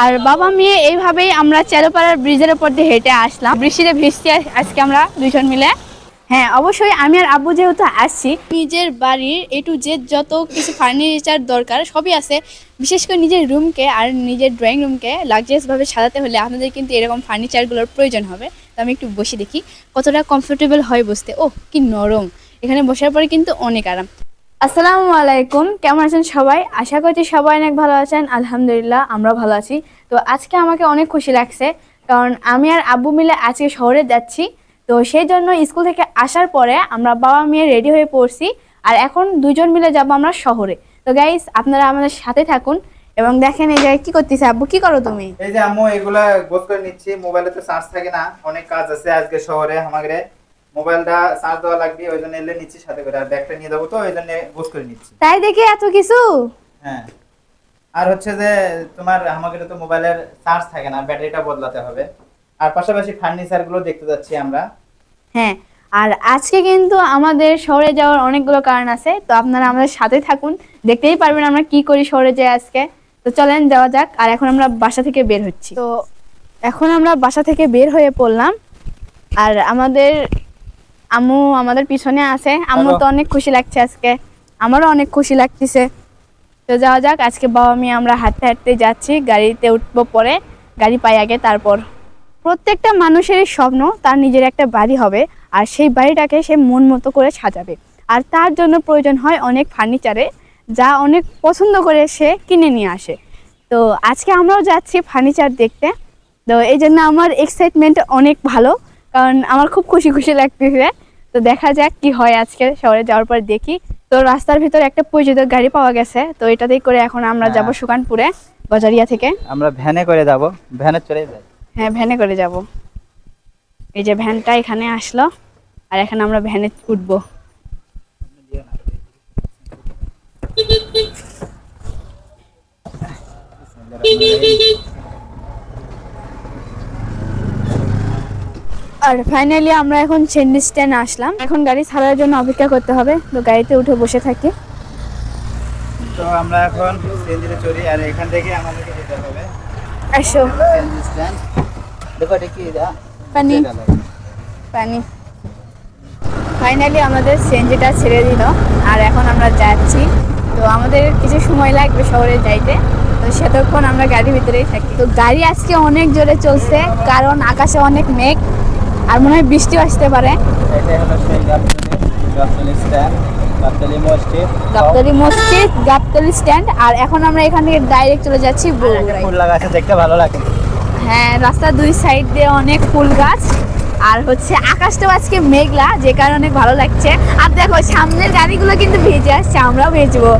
আর বাবা মেয়ে এইভাবেই আমরা চেরোপাড়ার ব্রিজের উপর দিয়ে হেঁটে আসলাম, বৃষ্টিতে ভিজছি আজকে আমরা দুজন মিলে। হ্যাঁ অবশ্যই আমি আর আব্বু যেহেতু আসছি, নিজের বাড়ির এ টু জেড যত কিছু ফার্নিচার দরকার সবই আছে। বিশেষ করে নিজের রুমকে আর নিজের ড্রয়িং রুমকে লাক্সারিয়াসভাবে সাজাতে হলে আপনাদের কিন্তু এরকম ফার্নিচারগুলোর প্রয়োজন হবে। তো আমি একটু বসে দেখি কতটা কমফোর্টেবল হয় বসতে। ও কি নরম, এখানে বসার পরে কিন্তু অনেক আরাম। আসসালামু আলাইকুম, কেমন আছেন সবাই? আশা করছি সবাই অনেক ভালো আছেন। আলহামদুলিল্লাহ আমরাও ভালো আছি। তো আজকে আমাকে অনেক খুশি লাগছে, কারণ আমি আর আব্বু মিলে আজকে শহরে যাচ্ছি। তো সেই জন্য স্কুল থেকে আসার পরে আমরা বাবা মেয়ে রেডি হয়ে পড়ছি, আর এখন দুজন মিলে যাব আমরা শহরে। তো গাইস আপনারা আমাদের সাথে থাকুন এবং দেখেন এই জায়গায় কি করতেছে। আব্বু কি করো তুমি? এই যে আম্মু এগুলা গোছ করে নিচ্ছি। মোবাইলে তো চার্জ থাকে না, অনেক কাজ আছে আজকে শহরে। আমাদের মোবাইলটা চার্জ দেওয়া লাগবে, ওই জন্য এলে নিচ্ছি সাথে করে। আর ব্যাগটা নিয়ে যাবো, তো ওই জন্য গোছ করে নিচ্ছি। তাই দেখে এত কিছু? হ্যাঁ, আর হচ্ছে যে তোমার আমাদের তো মোবাইলের চার্জ থাকে না, ব্যাটারিটা বদলাতে হবে। আর পাশাপাশি ফার্নিচার গুলো দেখতে যাচ্ছি আমরা। হ্যাঁ, আর আজকে কিন্তু আমাদের শহরে যাওয়ার অনেকগুলো কারণ আছে। তো আপনারা আমাদের সাথে থাকুন, দেখতেই পারবেন আমরা কি করি শহরে যাই আজকে। তো চলেন যাওয়া যাক। আর এখন আমরা বাসা থেকে বের হচ্ছি। তো এখন আমরা বাসা থেকে বের হয়ে পড়লাম, আর আমাদের আম্মু আমাদের পিছনে আছে। আম্মু তো অনেক খুশি লাগছে আজকে, আমারও অনেক খুশি লাগতেছে। তো যাওয়া যাক। আজকে বাবা মেয়ে আমরা হাঁটতে হাঁটতে যাচ্ছি, গাড়িতে উঠবো পরে, গাড়ি পাই আগে তারপর। প্রত্যেকটা মানুষেরই স্বপ্ন তার নিজের একটা বাড়ি হবে, আর সেই বাড়িটাকে সে মন মতো করে সাজাবে। আর তার জন্য প্রয়োজন হয় অনেক ফার্নিচারে, যা অনেক পছন্দ করে সে কিনে নিয়ে আসে। তো আজকে আমরাও যাচ্ছি ফার্নিচার দেখতে। তো এই জন্য আমার এক্সাইটমেন্ট অনেক ভালো, কারণ আমার খুব খুশি খুশি লাগতেছে। তো দেখা যাক কি হয় আজকে শহরে যাওয়ার পর দেখি। তো রাস্তার ভিতরে একটা পরিচিত গাড়ি পাওয়া গেছে, তো এটাতেই করে এখন আমরা যাব সুকানপুরে বাজারিয়া থেকে। আমরা ভ্যানে করে যাব, ভ্যানে চলে যাই। হ্যাঁ ভ্যানে করে যাব। এই যে ভ্যানটা এখানে আসলো, আর এখন আমরা ভ্যানে উঠবো। আর ফাইনালি আমরা এখন চেন্নাই স্ট্যান্ড আসলাম। এখন গাড়ি ছাড়ার জন্য অপেক্ষা করতে হবে, তো গাড়িতে উঠে বসে থাকি। তো আমরা এখন সিএনজিতে চড়ি, আর এখান থেকে আমাদেরকে যেতে হবে আসো। CNG stand. দেখো এটা কি এটা? পানি পানি। ফাইনালি আমাদের সিএনজিটা ছেড়ে দিল, আর এখন আমরা যাচ্ছি। তো আমাদের কিছু সময় লাগবে শহরে যাইতে, তো সেতক্ষণ আমরা গাড়ির ভিতরেই থাকি। তো গাড়ি আজকে অনেক জোরে চলছে, কারণ আকাশে অনেক মেঘ, আর মনে হয় বৃষ্টিও আসতে পারে। এটা হলো সেই গাবতলী স্ট্যান্ড, গাবতলী মসজিদ, গাবতলী স্ট্যান্ড। আর এখন আমরা এখান থেকে ডাইরেক্ট চলে যাচ্ছি বগুড়ায়। ফুল লাগা আছে, দেখতে ভালো লাগে। হ্যাঁ, রাস্তার দুই সাইড দিয়ে অনেক ফুল গাছ, আর হচ্ছে আকাশটাও আজকে মেঘলা, যে কারণে অনেক ভালো লাগছে। আর দেখো সামনের গাড়িগুলো কিন্তু ভেজে আসছে, আমরাও ভেজবো।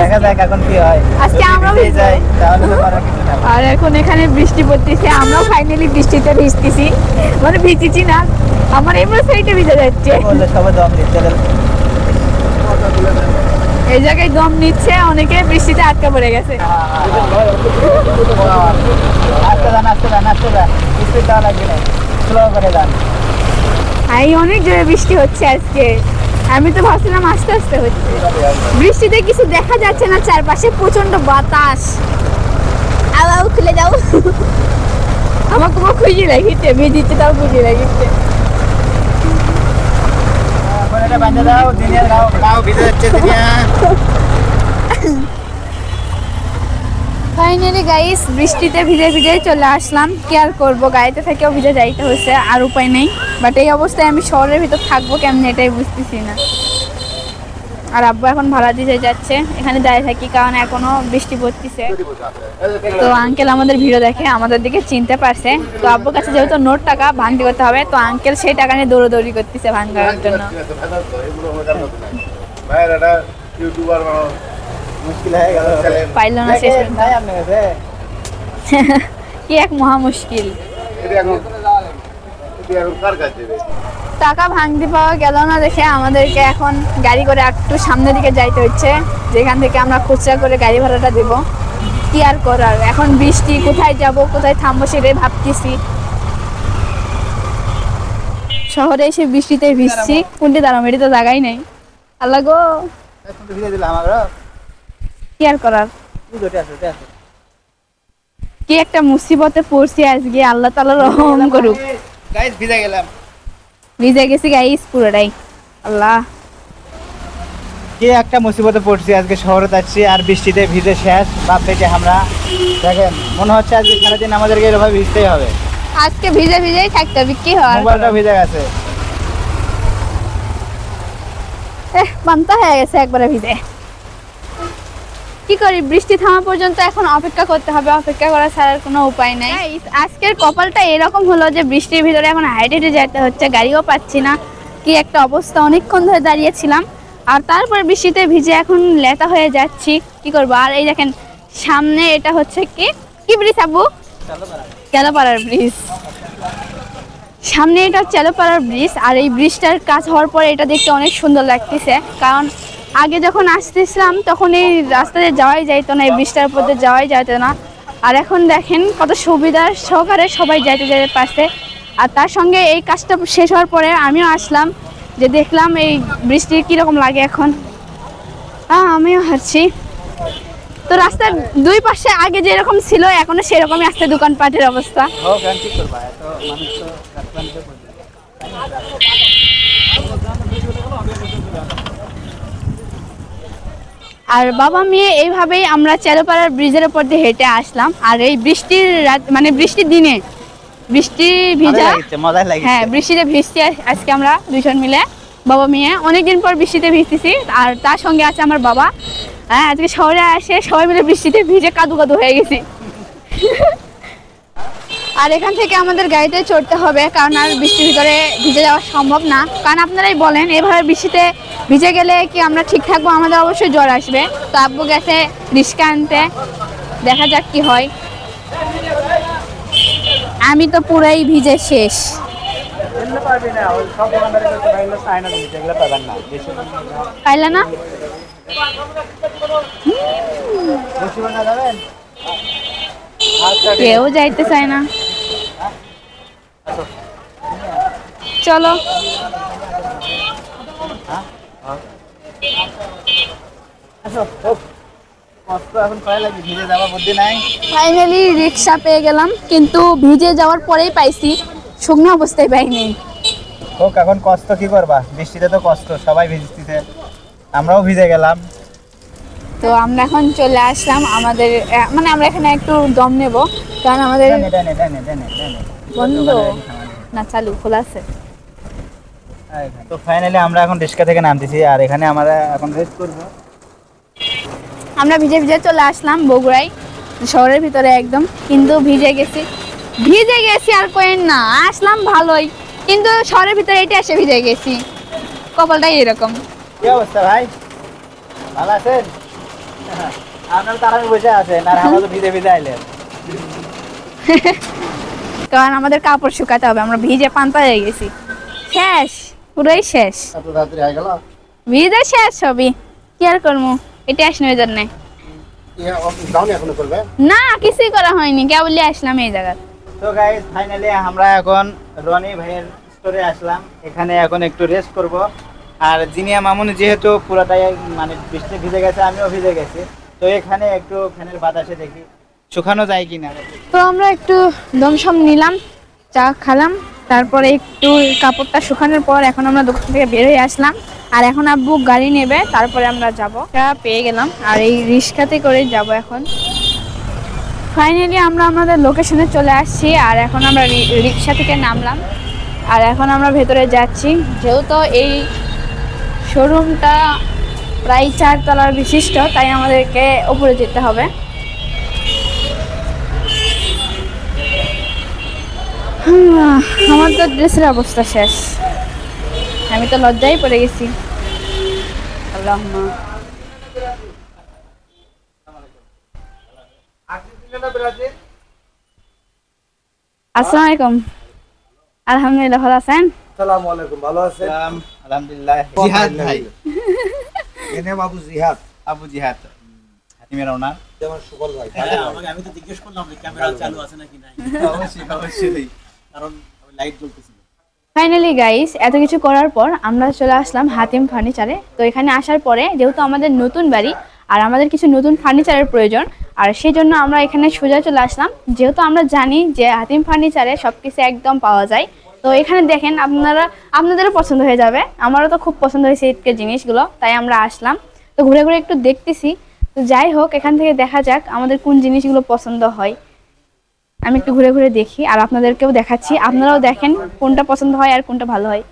দেখা যাক এখন কি হয়। আজকে আমরাও ভিজে ভিজবো। যাই তাহলে তো করার কিছু না। আর এখন এখানে বৃষ্টি পড়তেছে, আমরাও ফাইনালি বৃষ্টিতে ভিজতেছি, মানে ভিজেছি না, আমার এমন সাইডে ভিজে যাচ্ছে। বললে সবাই দম দিচ্ছে। এই জায়গায় দম নিচ্ছে, অনেকে বৃষ্টিতে আটকা পড়ে গেছে। আস্তে যান, আস্তে যান, আস্তে যান, স্পিড দেওয়া লাগবে না, স্লো করে যান। এই অনেক জোরে বৃষ্টি হচ্ছে আজকে, আমি তো ভাবছিলাম আস্তে আস্তে হচ্ছে। বৃষ্টিতে কিছু দেখা যাচ্ছে না, চারপাশে প্রচন্ড বাতাস। আবার খুলে যাও। আমার খুব খুশি লাগিচ্ছে, ভিজিতে তাও খুশি লাগিচ্ছে। এখন এটা বাঁধে দাও, দিনের গাও ভিজে যাচ্ছে দিনিয়া। ফাইনালি গাইস বৃষ্টিতে ভিজে ভিজে চলে আসলাম, কি আর করবো, গাড়িতে থেকেও ভিজে যাইতে হয়েছে, আর উপায় নেই। বাট এই অবস্থায় আমি শহরের ভিতর থাকবো কেমনি এটাই বুঝতেছি না। আর আব্বু এখন ভাড়া দিতে যাচ্ছে, এখানে দাঁড়িয়ে থাকি কারণ এখনো বৃষ্টি পড়তেছে। তো আঙ্কেল আমাদের ভিডিও দেখে আমাদের দিকে চিনতে পারছে। তো আব্বুর কাছে যেহেতু নোট টাকা ভাঙতি করতে হবে, তো আঙ্কেল সেই টাকা নিয়ে দৌড়াদৌড়ি করতেছে ভাঙার জন্য। পাইল না শেষ কি এক মহা মুশকিল। টাকা ভাঙতে পাওয়া গেল না দেখে আমাদেরকে এখন গাড়ি করে একটু সামনের দিকে যাইতে হচ্ছে, যেখান থেকে আমরা খুচরা করে গাড়ি ভাড়াটা দেব। কি আর করার, এখন বৃষ্টি, কোথায় যাব কোথায় থামবো সেটাই ভাবতেছি। শহরে এসে বৃষ্টিতে ভিজছি, কোনটি দাঁড়াম, এটি তো জায়গাই নেই। আল্লাহ গো, কি আর করার। কি একটা মুসিবতে পড়ছি আজকে, আল্লাহ তাআলা রহম করুক। গাইস ভিজে গেলাম। ভিজে গেছি গাইস পুরোটাই। আল্লাহ, কি একটা মুসিবতে পড়ছি, আজকে শহরে যাচ্ছি আর বৃষ্টিতে ভিজে শেষ। বাপ থেকে আমরা দেখেন মনে হচ্ছে আজকে সারাদিন আমাদেরকে এভাবে ভিজতেই হবে। আজকে ভিজে ভিজেই থাকতে হবে, কি হয়? মোবাইলটা ভিজে গেছে। পান্তা হয়ে গেছে একবারে ভিজে। কি করি, বৃষ্টি থামা পর্যন্ত এখন অপেক্ষা করতে হবে, অপেক্ষা করা ছাড়া আর কোনো উপায় নাই। Guys, আজকের কপালটা এরকম হলো যে বৃষ্টির ভিতরে এখন হাইটে হেঁটে যেতে হচ্ছে, গাড়িও পাচ্ছি না। কি একটা অবস্থা, অনেকক্ষণ ধরে দাঁড়িয়েছিলাম আর তারপর বৃষ্টিতে ভিজে এখন লেতা হয়ে যাচ্ছি। কি করবো আর। এই দেখেন সামনে এটা হচ্ছে কি কি ব্রিজ আবু? চালোপাড়ার ব্রিজ। সামনে এটা চালোপাড়ার ব্রিজ, আর এই ব্রিজটার কাজ হওয়ার পরে এটা দেখতে অনেক সুন্দর লাগতেছে। কারণ আগে যখন আসতেছিলাম তখন এই রাস্তাতে যাওয়াই যাইতো না, এই ব্রিজটার উপর দিয়ে যাওয়াই যাইতো না। আর এখন দেখেন কত সুবিধার সহকারে সবাই যাইতে যেতে পারছে। আর তার সঙ্গে এই কাজটা শেষ হওয়ার পরে আমিও আসলাম, যে দেখলাম এই বৃষ্টি কীরকম লাগে এখন। আমিও হাঁটছি। তো রাস্তার দুই পাশে আগে যেরকম ছিল এখনো সেরকমই আসছে দোকানপাটের অবস্থা। আর বাবা মেয়ে এইভাবেই আমরা চালোপাড়ার ব্রিজের উপর দিয়ে হেঁটে আসলাম। আর এই বৃষ্টির রাত মানে বৃষ্টির দিনে বৃষ্টি ভিজা, হ্যাঁ বৃষ্টিতে ভিজছি আজকে আমরা দুজন মিলে বাবা মেয়ে। অনেকদিন পর বৃষ্টিতে ভিজতেছি আর তার সঙ্গে আছে আমার বাবা। হ্যাঁ আজকে শহরে আসে সবাই মিলে বৃষ্টিতে ভিজে কাদু কাদু হয়ে গেছি। আর এখান থেকে আমাদের গাড়িতে চড়তে হবে, কারণ আর বৃষ্টির ভিতরে ভিজে যাওয়া সম্ভব না। কারণ আপনারাই বলেন এভাবে বৃষ্টিতে ভিজে গেলে কি আমরা ঠিক থাকবো? আমাদের অবশ্যই জ্বর আসবে। তো আব্বু গেছে রিস্কা আনতে, দেখা যাক কি হয়। আমি তো পুরাই ভিজে শেষ। পাইলা না? কেউ যাইতে চায় না। চলো ফাইনালি রিক্সা পেয়ে গেলাম, কিন্তু ভিজে যাওয়ার পরেই পাইছি, শুকনো অবস্থায় পাইনি। হোক, এখন কষ্ট কি করবা, বৃষ্টিতে তো কষ্ট, সবাই ভিজতেছে, আমরাও ভিজে গেলাম। তো আমরা এখন চলে আসলাম আমাদের মানে আমরা এখানে একটু দম নেব, কারণ আমাদের বন্ধ না, চালু খোলা আছে। তো ফাইনালি আমরা এখন রিক্সা থেকে নামতেছি আর এখানে আমরা এখন রেস্ট করব। আমরা ভিজে ভিজে চলে আসলাম বগুড়ায়, শহরের ভিতরে একদম, কিন্তু ভিজে গেছি আর কোয়েন না। আসলাম ভালোই, কিন্তু শহরের ভিতরে এটা এসে ভিজে গেছি, কপালটাই এরকম। কি অবস্থা ভাই, ভালো আছেন? আপনার তারা বসে আছেন আর আমরা তো ভিজে ভিজে আইলেন। কারণ আমাদের কাপড় শুকাতে হবে, আমরা ভিজে পান্তা হয়ে গেছি, শেষ, পুরোই শেষ, ভিজে শেষ সবই। কি আর করবো, এটা আসলে ওই জন্য না কিছুই করা হয়নি, কেবলই আসলাম এই জায়গায়। তো গাইস ফাইনালি আমরা এখন রনি ভাইয়ের স্টোরে আসলাম, এখানে এখন একটু রেস্ট করব। আর জিনিয়া মামুন যেহেতু পুরোটাই মানে বৃষ্টি ভিজে গেছে, আমিও ভিজে গেছি, তো এখানে একটু ফ্যানের বাতাসে দেখি শুকানো যায় কিনা। তো আমরা একটু দমসম নিলাম, চা খেলাম, তারপরে একটু কাপড়টা শুকানোর পর এখন আমরা দোকান থেকে বের হয়ে আসলাম। আর এখন আব্বু গাড়ি নেবে, তারপরে আমরা যাব। পেয়ে গেলাম আর এই রিক্সাতে করে যাব এখন। ফাইনালি আমরা আমাদের লোকেশনে চলে আসছি আর এখন আমরা রিক্সা থেকে নামলাম আর এখন আমরা ভেতরে যাচ্ছি। যেহেতু এই শোরুমটা প্রায় 4 তলার বিশিষ্ট, তাই আমাদেরকে উপরে যেতে হবে। আমার তো ড্রেসের অবস্থা শেষ, আমি তো লজ্জায় পড়ে গেছি। আসসালামু আলাইকুম। আলহামদুলিল্লাহ, ভালো আছেন? আসসালামু আলাইকুম, ভালো আছেন? আলহামদুলিল্লাহ। জিহাদ ভাই, এনে বাবু জিহাদ, আবু জিহাদ হাতিমের ওনার। যেমন সুকল ভাই। আমি তো জিজ্ঞেস করলাম যে ক্যামেরা চালু আছে নাকি নাই, অবশ্যই কারণ লাইট জ্বলতেছিল। ফাইনালি গাইস, এত কিছু করার পর আমরা চলে আসলাম হাতিম ফার্নিচারে। তো এখানে আসার পরে যেহেতু আমাদের নতুন বাড়ি আর আমাদের কিছু নতুন ফার্নিচারের প্রয়োজন। আর সেই জন্য আমরা এখানে সোজা চলে আসলাম, যেহেতু আমরা জানি যে হাতিম ফার্নিচারে সব কিছু একদম পাওয়া যায়। তো এখানে দেখেন আপনাদেরও পছন্দ হয়ে যাবে, আমারও তো খুব পছন্দ হয়েছে ঈদকে জিনিসগুলো, তাই আমরা আসলাম। তো ঘুরে ঘুরে একটু দেখতেছি। তো যাই হোক, এখান থেকে দেখা যাক আমাদের কোন জিনিসগুলো পছন্দ হয়। আমি একটু ঘুরে ঘুরে দেখি আর আপনাদেরকেও দেখাচ্ছি, আপনারাও দেখেন কোনটা পছন্দ হয় আর কোনটা ভালো হয়।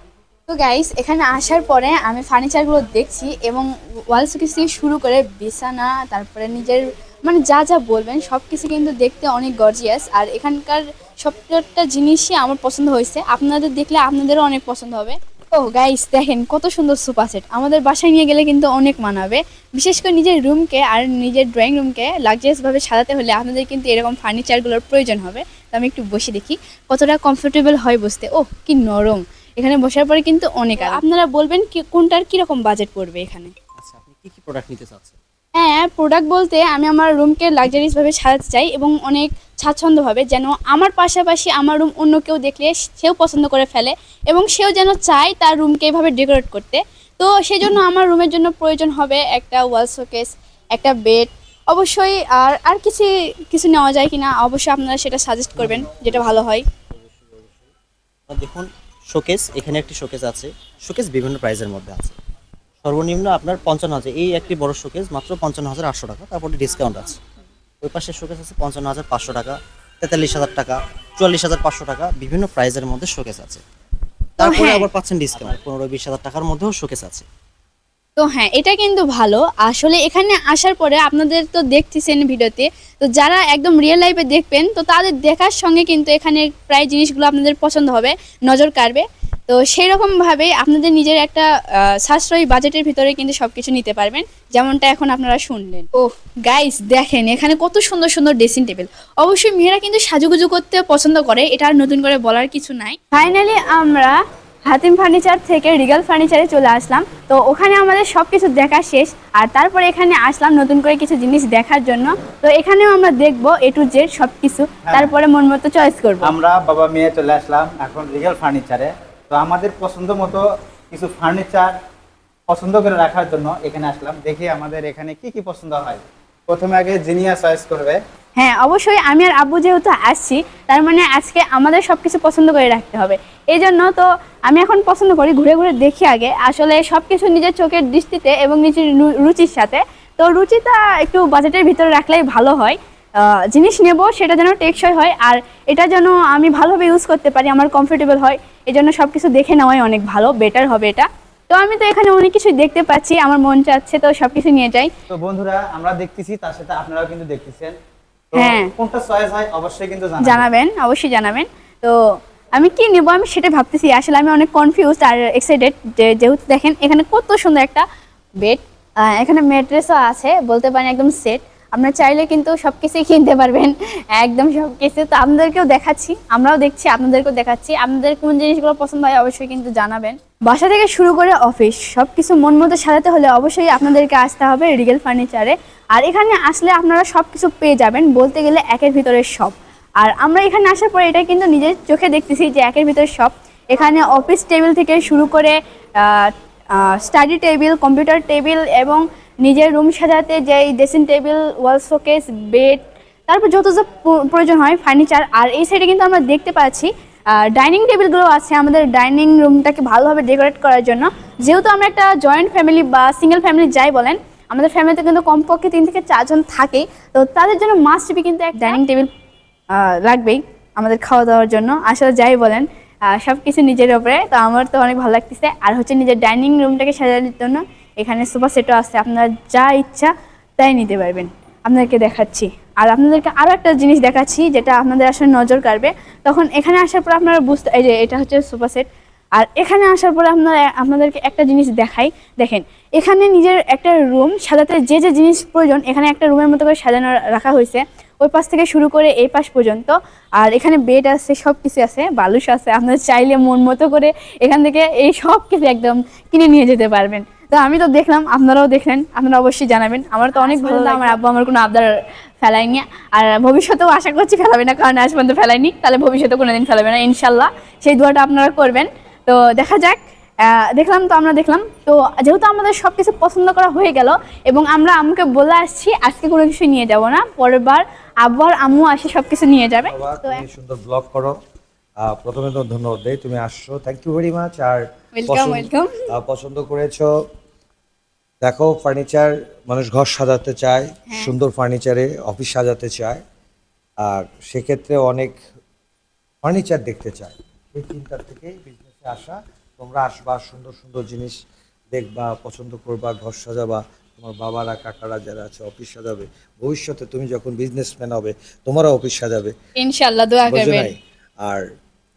তো গাইস, এখানে আসার পরে আমি ফার্নিচারগুলো দেখছি এবং ওয়াল শোকেস থেকে শুরু করে বিছানা, তারপরে নিজের মানে যা যা বলবেন সব কিছু কিন্তু দেখতে অনেক গর্জিয়াস। আর এখানকার সবটা জিনিসই আমার পছন্দ হয়েছে, আপনাদের দেখলে আপনাদেরও অনেক পছন্দ হবে। ও গাইস, দেখেন কত সুন্দর সোফা সেট, আমাদের বাসায় নিয়ে গেলে কিন্তু অনেক মানাবে। বিশেষ করে নিজের রুমকে আর নিজের ড্রয়িং রুমকে লাক্সারিয়াসভাবে সাজাতে হলে আপনাদের কিন্তু এরকম ফার্নিচারগুলোর প্রয়োজন হবে। তো আমি একটু বসে দেখি কতটা কমফোর্টেবল হয় বসতে। ও কি নরম, এখানে বসার পরে কিন্তু অনেক আপনারা বলবেন কি কোনটার কিরকম বাজেট পড়বে এখানে। আচ্ছা, আপনি কি কি প্রোডাক্ট নিতে চাচ্ছেন? হ্যাঁ, প্রোডাক্ট বলতে আমি আমার রুমকে লাক্সারিয়াসভাবে সাজাতে চাই এবং অনেক স্বাচ্ছন্দ্যভাবে, যেন আমার পাশাপাশি আমার রুম অন্য কেউ দেখলে সেও পছন্দ করে ফেলে এবং সেও যেন চায় তার রুমকে এভাবে ডেকোরেট করতে। তো সেই জন্য আমার রুমের জন্য প্রয়োজন হবে একটা ওয়াল শোকেস, একটা বেড, অবশ্যই আর আর কিছু কিছু নেওয়া যায় কিনা অবশ্যই আপনারা সেটা সাজেস্ট করবেন, যেটা ভালো হয়। দেখুন, শোকেস, এখানে একটি শোকেস আছে। শোকেস বিভিন্ন প্রাইসের মধ্যে আছে। সর্বনিম্ন আপনার 55,000, এই একটি বড় শোকেস মাত্র 55,800 টাকা, তারপরে ডিসকাউন্ট আছে। ওই পাশে শোকেস আছে 55,500 টাকা, 43,000 টাকা, 44,500 টাকা, বিভিন্ন প্রাইসের মধ্যে শোকেস আছে। তারপরে হ্যাঁ। আবার পাচ্ছেন ডিসকাউন্ট 15-20,000 টাকার মধ্যেও শোকেস আছে। তো হ্যাঁ, এটা কিন্তু ভালো। আসলে এখানে আসার পরে আপনাদের তো দেখতেছেন ভিডিওতে, তো যারা একদম রিয়েল লাইফে দেখবেন তো তাদের দেখার সঙ্গে কিন্তু এখানে প্রায় জিনিসগুলো আপনাদের পছন্দ হবে, নজর কাড়বে। তো সেই রকমভাবে আপনাদের নিজের একটা সাশ্রয়ী বাজেটের ভিতরে কিন্তু সব কিছু নিতে পারবেন, যেমনটা এখন আপনারা শুনলেন। ও গাইস, দেখেন এখানে কত সুন্দর সুন্দর ড্রেসিং টেবিল। অবশ্যই মেয়েরা কিন্তু সাজুগুজু করতে পছন্দ করে, এটা আর নতুন করে বলার কিছু নাই। ফাইনালি আমরা হাতিম ফার্নিচার থেকে রিগাল ফার্নিচারে চলে আসলাম। তো ওখানে আমাদের সব কিছু দেখা শেষ, আর তারপরে এখানে আসলাম নতুন করে কিছু জিনিস দেখার জন্য। তো এখানেও আমরা দেখবো A to Z সব কিছু, তারপরে মন মতো চয়েস করবো। আমরা বাবা মেয়ে চলে আসলাম এখন রিগাল ফার্নিচারে। তো আমাদের পছন্দ মতো কিছু ফার্নিচার পছন্দ করে রাখার জন্য এখানে আসলাম। দেখি আমাদের এখানে কি কি পছন্দ হয়। প্রথমে আগে জিনিয়া চয়েস করবে। হ্যাঁ, অবশ্যই আমি আর আব্বু যেহেতু আসছি, তার মানে আজকে আমাদের সব কিছু পছন্দ করে রাখতে হবে। এই জন্য তো আমি এখন পছন্দ করি, ঘুরে ঘুরে দেখি আগে আসলে সব কিছু নিজের চোখের দৃষ্টিতে এবং নিজের রুচির সাথে। তো রুচিটা একটু বাজেটের ভিতরে রাখলেই ভালো হয়। জিনিস নেব সেটা যেন টেকসই হয়, আর এটা যেন আমি ভালোভাবে ইউজ করতে পারি, আমার কমফোর্টেবল হয়। এই জন্য সব কিছু দেখে নেওয়াই অনেক ভালো, বেটার হবে এটা। তো আমি তো এখানে অনেক কিছু দেখতে পাচ্ছি, আমার মন চাচ্ছে তো সব কিছু নিয়ে যাই। তো বন্ধুরা, আমরা দেখতেছি, তার সাথে আপনারাও কিন্তু দেখতেছেন। তো হ্যাঁ। কোনটা চয়েস হয় অবশ্যই কিন্তু জানাবেন, অবশ্যই জানাবেন। তো আমি কি নেব আমি সেটা ভাবতেছি, আসলে আমি অনেক কনফিউজড আর এক্সাইটেড, যেহেতু দেখেন এখানে কত সুন্দর একটা বেড, এখানে ম্যাট্রেসও আছে, বলতে পারেন একদম সেট। আপনারা চাইলে কিন্তু সব কিছুই কিনতে পারবেন, একদম সব কিছু। তো আপনাদেরকেও দেখাচ্ছি, আমরাও দেখছি, আপনাদেরকেও দেখাচ্ছি। আপনাদের কোন জিনিসগুলো পছন্দ হয় অবশ্যই কিন্তু জানাবেন। বাসা থেকে শুরু করে অফিস সব কিছু মন মতো সাজাতে হলে অবশ্যই আপনাদেরকে আসতে হবে রিগেল ফার্নিচারে। আর এখানে আসলে আপনারা সব কিছু পেয়ে যাবেন, বলতে গেলে একের ভিতরে সব। আর আমরা এখানে আসার পরে এটা কিন্তু নিজের চোখে দেখতেছি যে একের ভিতরে সব। এখানে অফিস টেবিল থেকে শুরু করে স্টাডি টেবিল, কম্পিউটার টেবিল এবং নিজের রুম সাজাতে যেই ড্রেসিং টেবিল, ওয়াল শোকেস, বেড, তারপর যত যা প্রয়োজন হয় ফার্নিচার। আর এই সাইডে কিন্তু আমরা দেখতে পাচ্ছি ডাইনিং টেবিলগুলো আছে আমাদের ডাইনিং রুমটাকে ভালোভাবে ডেকোরেট করার জন্য। যেহেতু আমরা একটা জয়েন্ট ফ্যামিলি বা সিঙ্গেল ফ্যামিলি যাই বলেন, আমাদের ফ্যামিলিতে কিন্তু কমপক্ষে 3 থেকে 4 জন থাকেই। তো তাদের জন্য মাস্ট বি কিন্তু এক ডাইনিং টেবিল লাগবেই আমাদের খাওয়া দাওয়ার জন্য। আসলে যাই বলেন, সব কিছু নিজের ওপরে। তো আমার তো অনেক ভালো লাগতেছে। আর হচ্ছে নিজের ডাইনিং রুমটাকে সাজানোর জন্য এখানে সোফা সেটও আছে, আপনারা যা ইচ্ছা তাই নিতে পারবেন। আপনাদেরকে দেখাচ্ছি, আর আপনাদেরকে আরও একটা জিনিস দেখাচ্ছি যেটা আপনাদের আসলে নজর কাড়বে। তখন এখানে আসার পর আপনারা বুঝতে, এই যে এটা হচ্ছে সোফা সেট। আর এখানে আসার পরে আপনাদেরকে একটা জিনিস দেখাই। দেখেন এখানে নিজের একটা রুম সাজাতে যে যে জিনিস প্রয়োজন এখানে একটা রুমের মতো করে সাজানো রাখা হয়েছে, ওই পাশ থেকে শুরু করে এই পাশ পর্যন্ত। আর এখানে বেড আছে, সব কিছু আছে, বালুস আছে। আপনারা চাইলে মন মতো করে এখান থেকে এই সব কিছু একদম কিনে নিয়ে যেতে পারবেন। তো আমি তো দেখলাম, আপনারাও দেখলেন, আপনারা অবশ্যই জানাবেন। আমার তো অনেক ভালো লাগে, আমার আব্বু আমার কোনো আবদার ফেলায়নি, আর ভবিষ্যতেও আশা করছি ফেলাবে না, কারণ আজ পর্যন্ত ফেলায়নি, তাহলে ভবিষ্যতে কোনোদিন ফেলাবে না ইনশাল্লাহ। সেই দোয়াটা আপনারা করবেন। তো দেখা যাক দেখলাম তো, আমরা দেখলাম তো, যেহেতু আমাদের সবকিছু পছন্দ করা হয়ে গেল এবং আমরা আম্মুকে বলে আসছি আজকে কোনো কিছু নিয়ে যাব না, পরের বার আব্বু আর আম্মু আসে সবকিছু নিয়ে যাবে। বাবা তো তুমি সুন্দর ব্লগ করো। প্রথমে তো ধন্যবাদ দেই, তুমি আসছো, থ্যাংক ইউ ভেরি মাচ। আর ওয়েলকাম ওয়েলকাম। পছন্দ করেছো, দেখো ফার্নিচার মানুষ ঘর সাজাতে চায়, সুন্দর ফার্নিচারে অফিস সাজাতে চায়, আর সেক্ষেত্রে অনেক ফার্নিচার দেখতে চায়। এই চিন্তা থেকেই বিজনেসে আসা। তোমরা আসবা, সুন্দর সুন্দর জিনিস দেখবা, পছন্দ করবা, ঘর সাজাবা, তোমার বাবারা কাকারা যারা আছে অফিস সাজাবে। ভবিষ্যতে তুমি যখন বিজনেসম্যান হবে তোমারও অফিস সাজাবে, ইনশাআল্লাহ দোয়া বুঝো করবেন। নাই? আর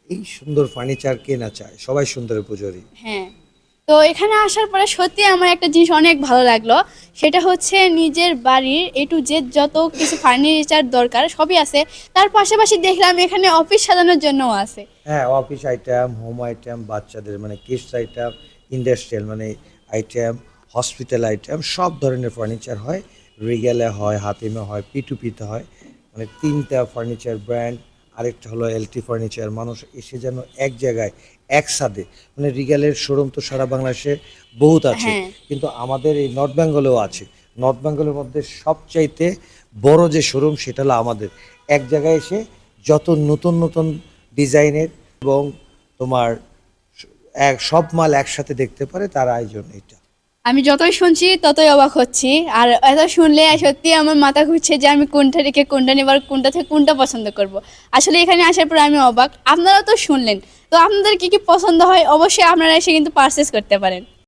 এই সুন্দর ফার্নিচার কে না চায়, সবাই সুন্দরের পুজোরি। হ্যাঁ, তো এখানে আসার পরে সত্যি আমার একটা জিনিস অনেক ভালো লাগলো, সেটা হচ্ছে নিজের বাড়ির এ টু জেড যত কিছু ফার্নিচার দরকার সবই আছে, তার পাশাপাশি দেখলাম এখানে অফিস সাজানোর জন্যও আছে। হ্যাঁ, অফিস আইটেম, হোম আইটেম, বাচ্চাদের মানে কিডস আইটেম, ইন্ডাস্ট্রিয়াল মানে আইটেম, হসপিটাল আইটেম, সব ধরনের ফার্নিচার হয়। রিগেলে হয়, হাতিমে হয়, পিটুপিতে হয়, মানে 3টা ফার্নিচার ব্র্যান্ড। আরেকটা হলো এলটি ফার্নিচার। মানুষ এসে যেন এক জায়গায় একসাথে, মানে রিগেলের শোরুম তো সারা বাংলাদেশে বহুত আছে, হ্যাঁ। কিন্তু আমাদের এই নর্থ বেঙ্গলেও আছে। নর্থ বেঙ্গলের মধ্যে সবচাইতে বড় যে শোরুম সেটা হলো আমাদের। এক জায়গায় এসে যত নতুন নতুন ডিজাইনের এবং তোমার সব মাল একসাথে দেখতে পারে, তার আয়োজন এটা। আমি যতই শুনছি ততই অবাক হচ্ছি, আর এত শুনলে সত্যি আমার মাথা ঘুরছে যে আমি কোনটা রেখে কোনটা নেবার, কোনটা থেকে কোনটা পছন্দ করব। আসলে এখানে আসার পর আমি অবাক। আপনারাও তো শুনলেন, তো আপনাদের কি কি পছন্দ হয় অবশ্যই আপনারা এসে কিন্তু পারচেস করতে পারেন।